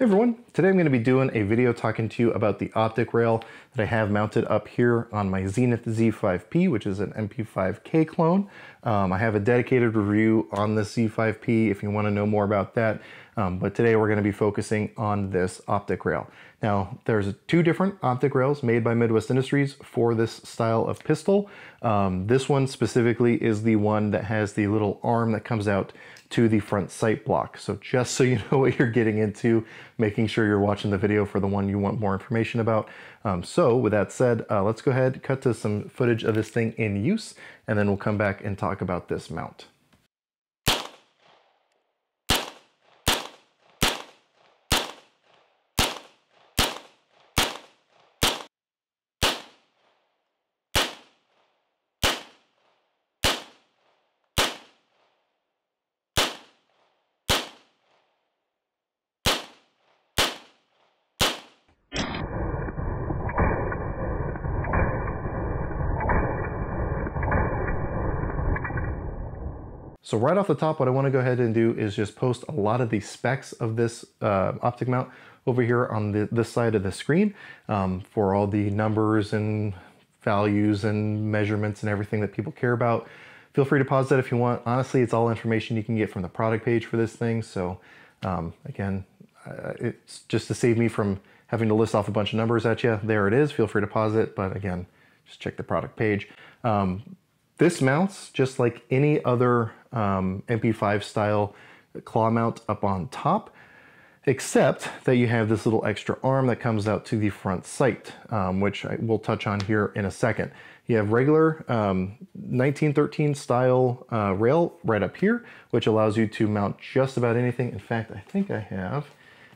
Hey everyone, today I'm going to be doing a video talking to you about the Optic rail that I have mounted up here on my Zenith Z5P, which is an MP5K clone. I have a dedicated review on the Z5P if you want to know more about that, but today we're going to be focusing on this Optic rail. Now, there's two different Optic rails made by Midwest Industries for this style of pistol. This one specifically is the one that has the little arm that comes out to the front sight block. So just so you know what you're getting into, making sure you're watching the video for the one you want more information about. So with that said, let's go ahead, cut to some footage of this thing in use, and then we'll come back and talk about this mount. So right off the top, what I want to go ahead and do is just post a lot of the specs of this Optic mount over here on this side of the screen for all the numbers and values and measurements and everything that people care about. Feel free to pause that if you want. Honestly, it's all information you can get from the product page for this thing. So again, it's just to save me from having to list off a bunch of numbers at you. There it is. Feel free to pause it. But again, just check the product page. This mounts just like any other MP5 style claw mount up on top, except that you have this little extra arm that comes out to the front sight, which I will touch on here in a second. You have regular 1913 style rail right up here, which allows you to mount just about anything. In fact, I think I have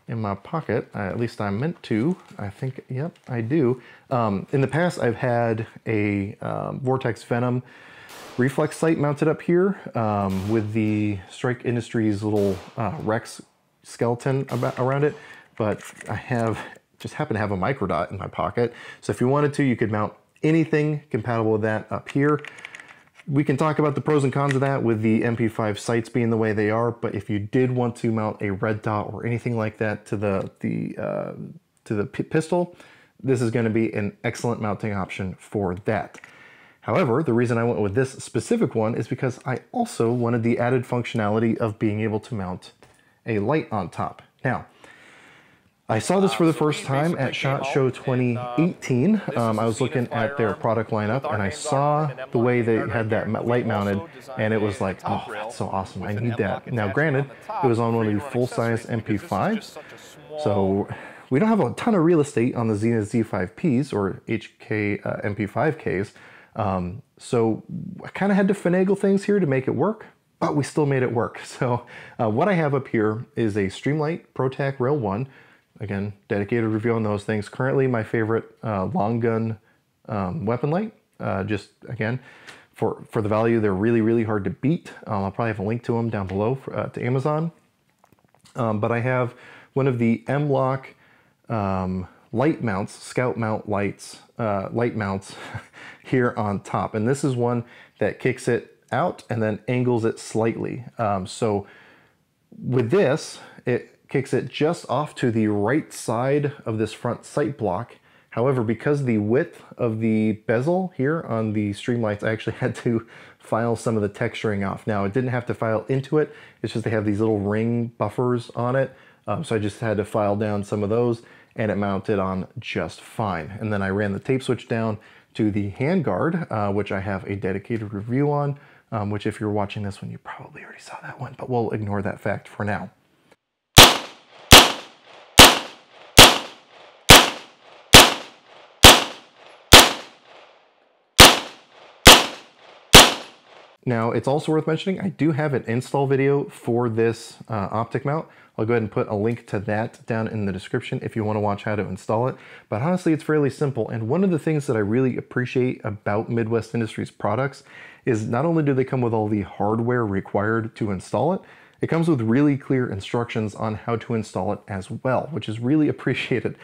in my pocket, at least I meant to, I think, yep, I do. In the past, I've had a Vortex Venom reflex sight mounted up here with the Strike Industries little Rex skeleton around it, but I just happen to have a microdot in my pocket. So if you wanted to, you could mount anything compatible with that up here. We can talk about the pros and cons of that with the MP5 sights being the way they are, but if you did want to mount a red dot or anything like that to the pistol, this is going to be an excellent mounting option for that. However, the reason I went with this specific one is because I also wanted the added functionality of being able to mount a light on top. Now, I saw this for the first time at SHOT Show 2018. I was looking at their product lineup and I saw the way they had that light mounted, and it was like, oh, that's so awesome, I need that. Now granted, it was on one of the full-size MP5s, so we don't have a ton of real estate on the Zenith Z5Ps or HK MP5Ks, so I kind of had to finagle things here to make it work, but we still made it work. So what I have up here is a Streamlight ProTac Rail 1. Again, dedicated review on those things. Currently my favorite long gun weapon light. Just again, for the value, they're really, really hard to beat. I'll probably have a link to them down below to Amazon. But I have one of the M-Lock light mounts, scout mount lights, light mounts here on top. And this is one that kicks it out and then angles it slightly. So with this, it kicks it just off to the right side of this front sight block. However, because the width of the bezel here on the Streamlights, I actually had to file some of the texturing off. Now, it didn't have to file into it. It's just they have these little ring buffers on it. So I just had to file down some of those, and it mounted on just fine. And then I ran the tape switch down to the handguard, which I have a dedicated review on, which if you're watching this one, you probably already saw that one, but we'll ignore that fact for now. Now, it's also worth mentioning, I do have an install video for this Optic mount. I'll go ahead and put a link to that down in the description if you want to watch how to install it. But honestly, it's fairly simple. And one of the things that I really appreciate about Midwest Industries products is not only do they come with all the hardware required to install it, it comes with really clear instructions on how to install it as well, which is really appreciated.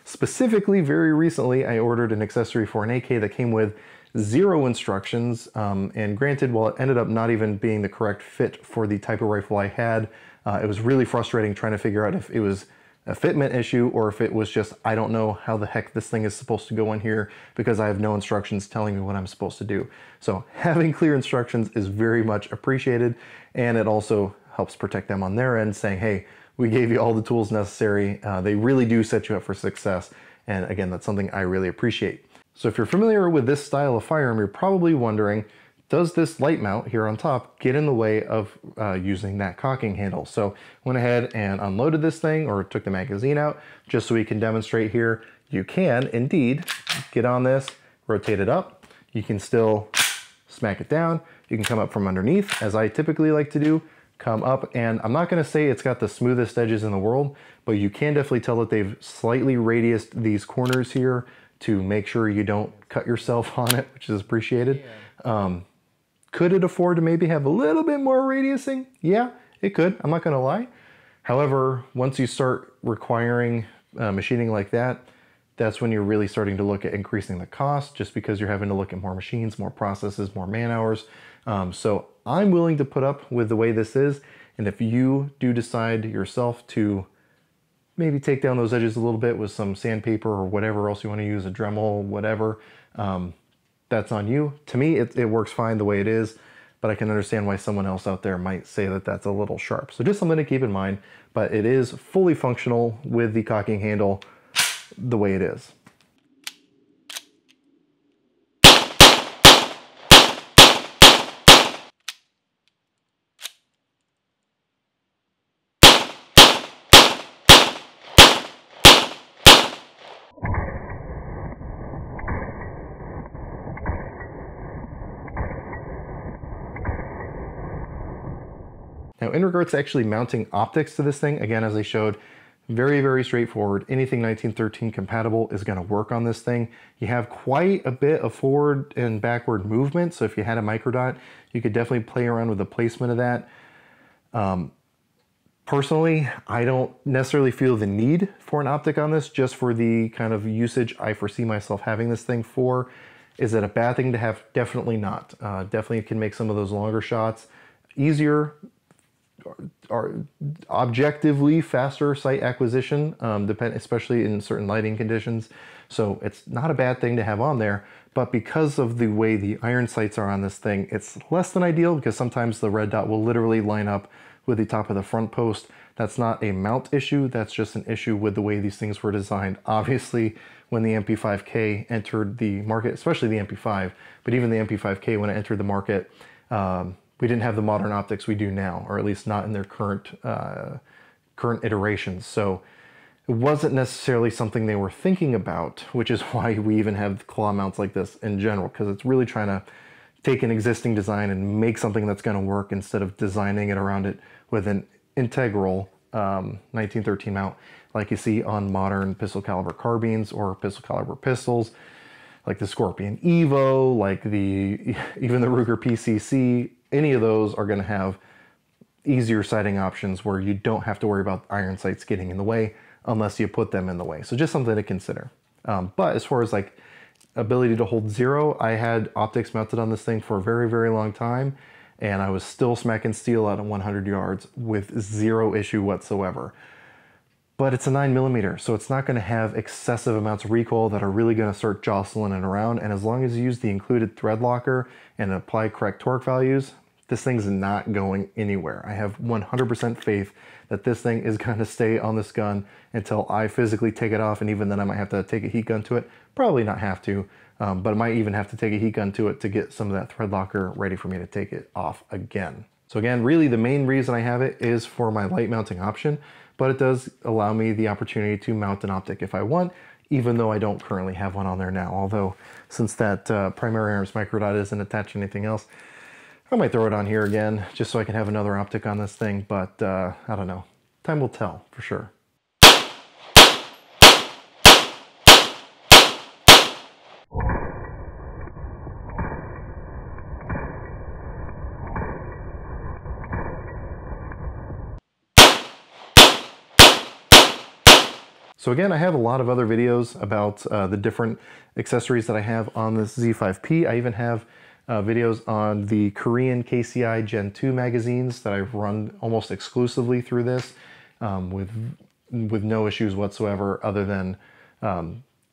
Specifically, very recently, I ordered an accessory for an AK that came with 0 instructions, and granted, while it ended up not even being the correct fit for the type of rifle I had, it was really frustrating trying to figure out if it was a fitment issue or if it was just, I don't know how the heck this thing is supposed to go in here because I have no instructions telling me what I'm supposed to do. So having clear instructions is very much appreciated, and it also helps protect them on their end, saying, hey, we gave you all the tools necessary. They really do set you up for success. And again, that's something I really appreciate. So if you're familiar with this style of firearm, you're probably wondering, does this light mount here on top get in the way of using that cocking handle? So went ahead and unloaded this thing, or took the magazine out, just so we can demonstrate here. You can indeed get on this, rotate it up. You can still smack it down. You can come up from underneath, as I typically like to do, come up, and I'm not gonna say it's got the smoothest edges in the world, but you can definitely tell that they've slightly radiused these corners here to make sure you don't cut yourself on it, which is appreciated. Yeah. Could it afford to maybe have a little bit more radiusing? Yeah, it could, I'm not gonna lie. However, once you start requiring machining like that, that's when you're really starting to look at increasing the cost, just because you're having to look at more machines, more processes, more man hours. So I'm willing to put up with the way this is. And if you do decide yourself to maybe take down those edges a little bit with some sandpaper or whatever else you want to use, a Dremel, whatever, that's on you. To me, it works fine the way it is, but I can understand why someone else out there might say that that's a little sharp. So just something to keep in mind, but it is fully functional with the cocking handle the way it is. Now, in regards to actually mounting optics to this thing, again, as I showed, very, very straightforward. Anything 1913 compatible is going to work on this thing. You have quite a bit of forward and backward movement, so if you had a microdot, you could definitely play around with the placement of that. Personally, I don't necessarily feel the need for an optic on this, just for the kind of usage I foresee myself having this thing for. Is it a bad thing to have? Definitely not. Definitely can make some of those longer shots easier, or objectively faster sight acquisition, especially in certain lighting conditions. So it's not a bad thing to have on there, but because of the way the iron sights are on this thing, it's less than ideal, because sometimes the red dot will literally line up with the top of the front post. That's not a mount issue, that's just an issue with the way these things were designed. Obviously, when the MP5K entered the market, especially the MP5, but even the MP5K when it entered the market, we didn't have the modern optics we do now, or at least not in their current iterations. So it wasn't necessarily something they were thinking about, which is why we even have claw mounts like this in general, because it's really trying to take an existing design and make something that's going to work, instead of designing it around it with an integral 1913 mount like you see on modern pistol caliber carbines or pistol caliber pistols, like the Scorpion Evo, like even the Ruger PCC. Any of those are going to have easier sighting options where you don't have to worry about iron sights getting in the way unless you put them in the way. So just something to consider. But as far as like ability to hold zero, I had optics mounted on this thing for a very, very long time, and I was still smacking steel out at 100 yards with zero issue whatsoever. But it's a 9mm, so it's not going to have excessive amounts of recoil that are really going to start jostling it around. And as long as you use the included thread locker and apply correct torque values, this thing's not going anywhere. I have 100% faith that this thing is going to stay on this gun until I physically take it off, and even then I might have to take a heat gun to it. Probably not have to, but I might even have to take a heat gun to it to get some of that thread locker ready for me to take it off again. So again, really the main reason I have it is for my light mounting option, but it does allow me the opportunity to mount an optic if I want, even though I don't currently have one on there now. Although, since that primary arms microdot isn't attached to anything else, I might throw it on here again, just so I can have another optic on this thing, but I don't know. Time will tell, for sure. So again, I have a lot of other videos about the different accessories that I have on this Z5P. I even have videos on the Korean KCI Gen 2 magazines that I've run almost exclusively through this, with with no issues whatsoever, other than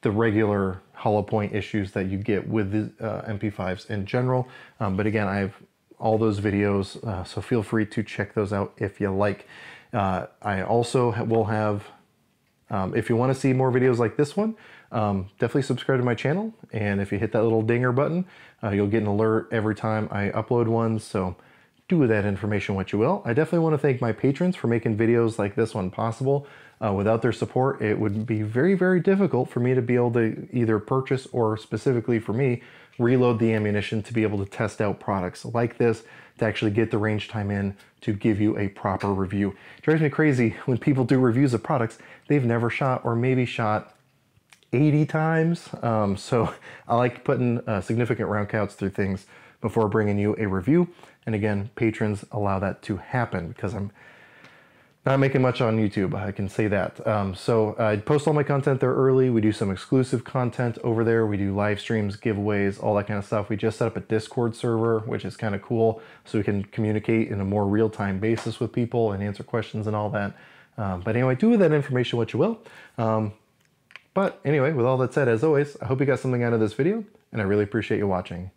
the regular hollow point issues that you get with the MP5s in general. But again, I have all those videos, so feel free to check those out if you like. I also will have, if you want to see more videos like this one, definitely subscribe to my channel. And if you hit that little dinger button, you'll get an alert every time I upload one. So do with that information what you will. I definitely want to thank my patrons for making videos like this one possible. Without their support, it would be very, very difficult for me to be able to either purchase or, specifically for me, reload the ammunition to be able to test out products like this, to actually get the range time in to give you a proper review. It drives me crazy when people do reviews of products they've never shot, or maybe shot 80 times. So I like putting significant round counts through things before bringing you a review. And again, patrons allow that to happen because I'm not making much on YouTube, I can say that. So I post all my content there early. We do some exclusive content over there. We do live streams, giveaways, all that kind of stuff. We just set up a Discord server, which is kind of cool, so we can communicate in a more real-time basis with people and answer questions and all that. But anyway, do with that information what you will. But anyway, with all that said, as always, I hope you got something out of this video, and I really appreciate you watching.